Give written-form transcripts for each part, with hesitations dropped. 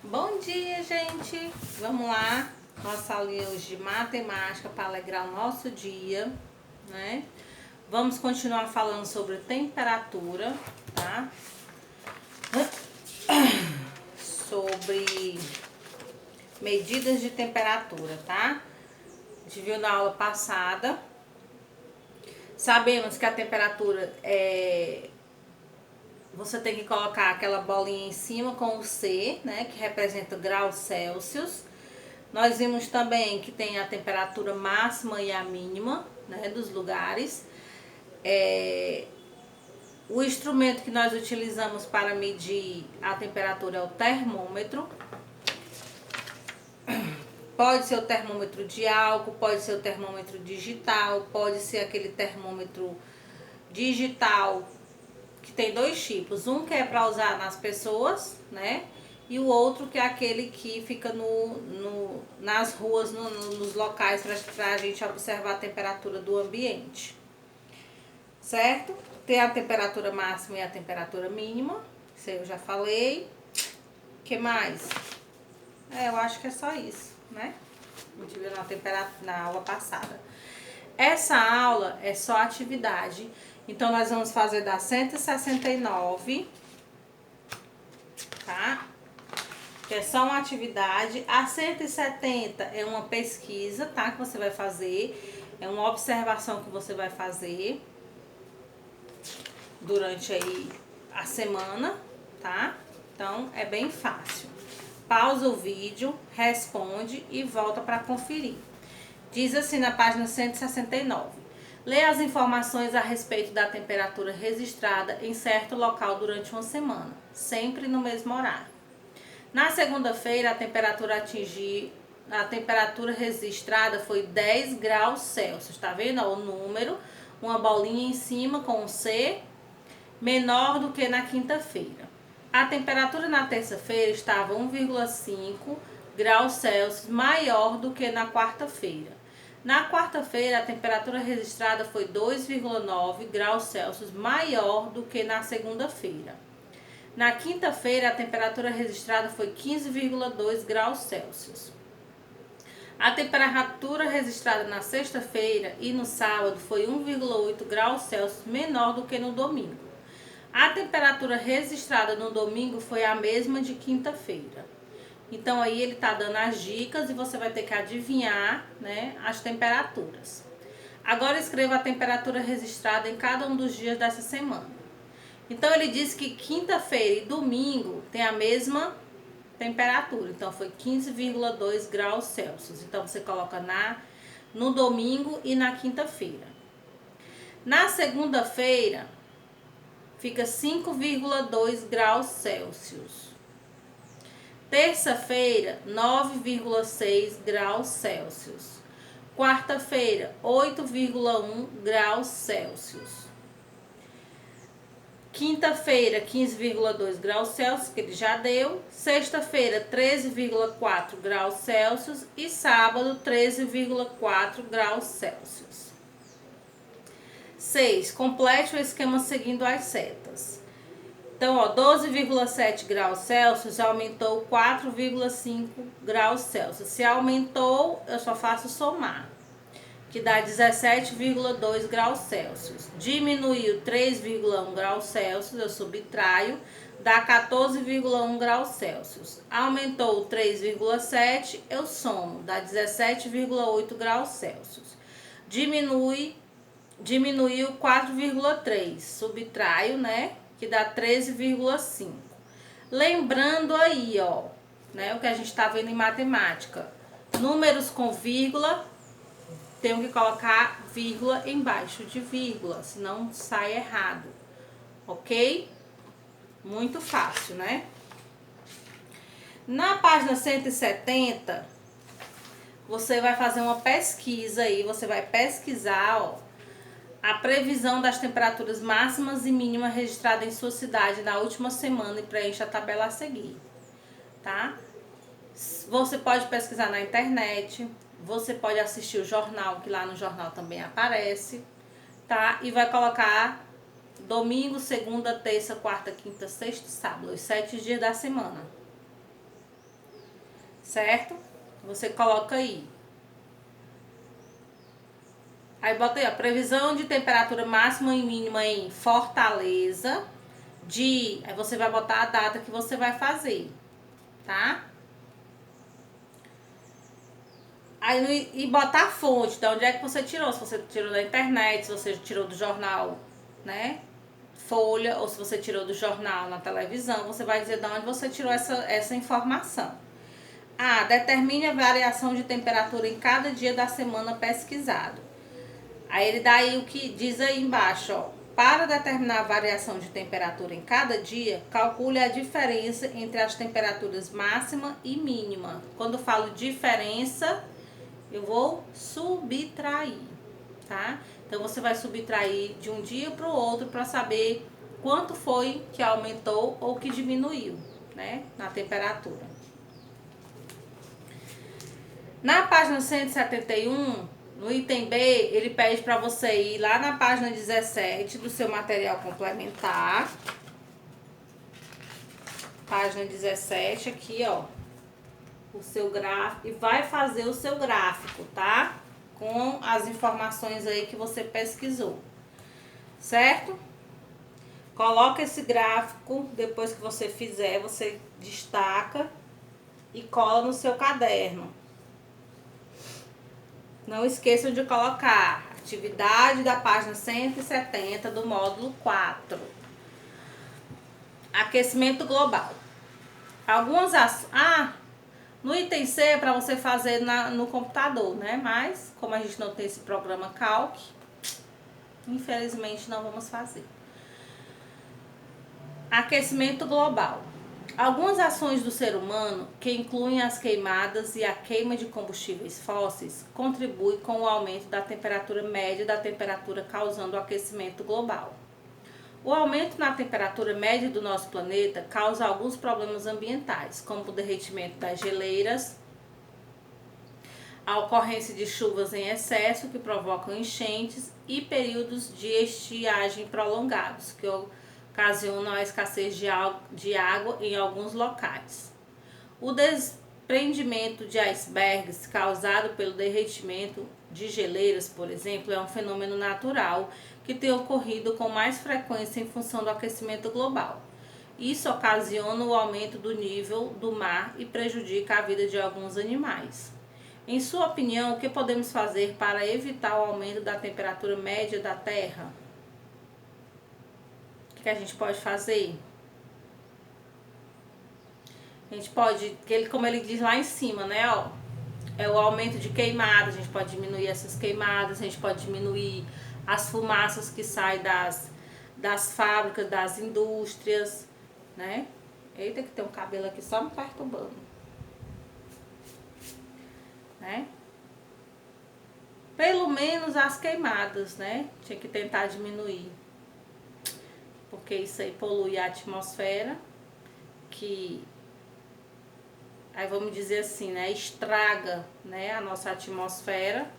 Bom dia, gente! Vamos lá, nossa aulinha hoje de matemática para alegrar o nosso dia, né? Vamos continuar falando sobre temperatura, tá? Sobre medidas de temperatura, tá? A gente viu na aula passada. Sabemos que a temperatura você tem que colocar aquela bolinha em cima com o C, né, que representa graus Celsius. Nós vimos também que tem a temperatura máxima e a mínima, né, dos lugares. O instrumento que nós utilizamos para medir a temperatura é o termômetro. Pode ser o termômetro de álcool, pode ser o termômetro digital, pode ser aquele termômetro digital que tem dois tipos. Um que é para usar nas pessoas, né? E o outro que é aquele que fica nas ruas, nos locais para a gente observar a temperatura do ambiente. Certo? Tem a temperatura máxima e a temperatura mínima. Isso aí eu já falei. O que mais? Eu acho que é só isso, né? A gente viu na aula passada. Essa aula é só atividade. Então, nós vamos fazer da 169, tá? Que é só uma atividade. A 170 é uma pesquisa, tá? Que você vai fazer. É uma observação que você vai fazer durante aí a semana, tá? Então, é bem fácil. Pausa o vídeo, responde e volta para conferir. Diz assim na página 169. Leia as informações a respeito da temperatura registrada em certo local durante uma semana, sempre no mesmo horário. Na segunda-feira, a temperatura registrada foi 10 graus Celsius. Tá vendo? O número, uma bolinha em cima com um C, menor do que na quinta-feira. A temperatura na terça-feira estava 1,5 graus Celsius maior do que na quarta-feira. Na quarta-feira, a temperatura registrada foi 2,9 graus Celsius maior do que na segunda-feira. Na quinta-feira, a temperatura registrada foi 15,2 graus Celsius. A temperatura registrada na sexta-feira e no sábado foi 1,8 graus Celsius menor do que no domingo. A temperatura registrada no domingo foi a mesma de quinta-feira. Então, aí ele tá dando as dicas e você vai ter que adivinhar, né, as temperaturas. Agora, escreva a temperatura registrada em cada um dos dias dessa semana. Então, ele diz que quinta-feira e domingo tem a mesma temperatura. Então, foi 15,2 graus Celsius. Então, você coloca no domingo e na quinta-feira. Na segunda-feira, fica 5,2 graus Celsius. Terça-feira, 9,6 graus Celsius. Quarta-feira, 8,1 graus Celsius. Quinta-feira, 15,2 graus Celsius, que ele já deu. Sexta-feira, 13,4 graus Celsius. E sábado, 13,4 graus Celsius. 6. Complete o esquema seguindo as setas. Então, 12,7 graus Celsius aumentou 4,5 graus Celsius. Se aumentou, eu só faço somar, que dá 17,2 graus Celsius. Diminuiu 3,1 graus Celsius, eu subtraio, dá 14,1 graus Celsius. Aumentou 3,7, eu somo, dá 17,8 graus Celsius. Diminuiu 4,3, subtraio, né? Que dá 13,5. Lembrando aí, ó, né, o que a gente tá vendo em matemática. Números com vírgula, tenho que colocar vírgula embaixo de vírgula, senão sai errado. Ok? Muito fácil, né? Na página 170, você vai fazer uma pesquisa aí, você vai pesquisar, ó, a previsão das temperaturas máximas e mínimas registradas em sua cidade na última semana e preencha a tabela a seguir, tá? Você pode pesquisar na internet, você pode assistir o jornal, que lá no jornal também aparece, tá? E vai colocar domingo, segunda, terça, quarta, quinta, sexta e sábado, os 7 dias da semana. certo? Você coloca aí. Aí bota aí, ó, previsão de temperatura máxima e mínima em Fortaleza aí você vai botar a data que você vai fazer, tá? Aí, e botar a fonte, de onde é que você tirou. Se você tirou da internet, se você tirou do jornal, né? Folha, ou se você tirou do jornal na televisão, você vai dizer de onde você tirou essa informação. Determine a variação de temperatura em cada dia da semana pesquisado. Aí ele dá aí o que diz aí embaixo, ó. Para determinar a variação de temperatura em cada dia, calcule a diferença entre as temperaturas máxima e mínima. Quando eu falo diferença, eu vou subtrair, tá? Então você vai subtrair de um dia para o outro para saber quanto foi que aumentou ou que diminuiu, né, na temperatura. Na página 171, no item B, ele pede para você ir lá na página 17 do seu material complementar. Página 17, aqui, ó. O seu gráfico. E vai fazer o seu gráfico, tá? Com as informações aí que você pesquisou. Certo? Coloca esse gráfico, depois que você fizer, você destaca e cola no seu caderno. Não esqueçam de colocar atividade da página 170 do módulo 4. Aquecimento global. No item C é para você fazer no computador, né? Mas, como a gente não tem esse programa Calc, infelizmente não vamos fazer. Aquecimento global. Algumas ações do ser humano, que incluem as queimadas e a queima de combustíveis fósseis, contribuem com o aumento da temperatura média da temperatura, causando o aquecimento global. O aumento na temperatura média do nosso planeta causa alguns problemas ambientais, como o derretimento das geleiras, a ocorrência de chuvas em excesso que provocam enchentes e períodos de estiagem prolongados, que ocasionam a escassez de água em alguns locais. O desprendimento de icebergs causado pelo derretimento de geleiras, por exemplo, é um fenômeno natural que tem ocorrido com mais frequência em função do aquecimento global. Isso ocasiona o aumento do nível do mar e prejudica a vida de alguns animais. Em sua opinião, o que podemos fazer para evitar o aumento da temperatura média da Terra? O que a gente pode fazer? A gente pode, como ele diz lá em cima, né, ó, é o aumento de queimadas, a gente pode diminuir essas queimadas, a gente pode diminuir as fumaças que saem das fábricas, das indústrias, né? Eita, que tem um cabelo aqui só me perturbando, né? Pelo menos as queimadas, né? Tinha que tentar diminuir, porque isso aí polui a atmosfera, que aí vamos dizer assim, né, estraga, né, a nossa atmosfera,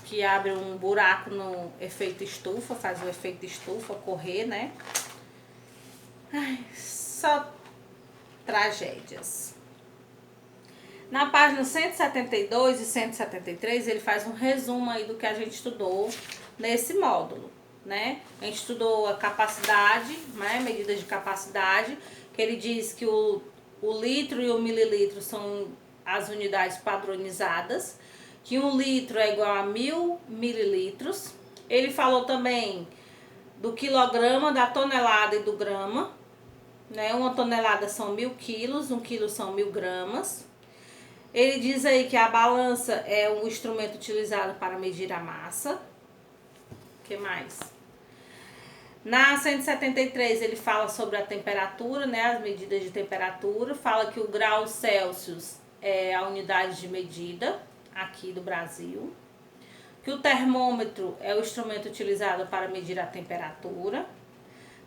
que abre um buraco no efeito estufa, faz o efeito estufa correr, né? Ai, só tragédias. Na página 172 e 173, ele faz um resumo aí do que a gente estudou nesse módulo, né? A gente estudou a capacidade, né, medidas de capacidade, que ele diz que o litro e o mililitro são as unidades padronizadas, que 1 litro é igual a 1000 mililitros. Ele falou também do quilograma, da tonelada e do grama, né? 1 tonelada são 1000 quilos, 1 quilo são 1000 gramas. Ele diz aí que a balança é um instrumento utilizado para medir a massa. O que mais? Na 173 ele fala sobre a temperatura, né, as medidas de temperatura, fala que o grau Celsius é a unidade de medida aqui do Brasil, que o termômetro é o instrumento utilizado para medir a temperatura.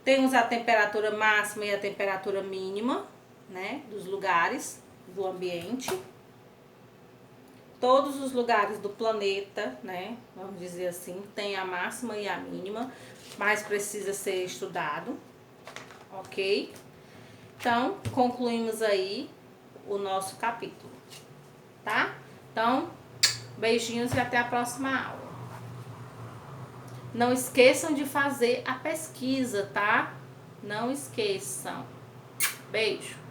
Temos a temperatura máxima e a temperatura mínima, né, dos lugares, do ambiente. Todos os lugares do planeta, né, vamos dizer assim, tem a máxima e a mínima, mas precisa ser estudado, ok? Então, concluímos aí o nosso capítulo, tá? Então, beijinhos e até a próxima aula. Não esqueçam de fazer a pesquisa, tá? Não esqueçam. Beijo.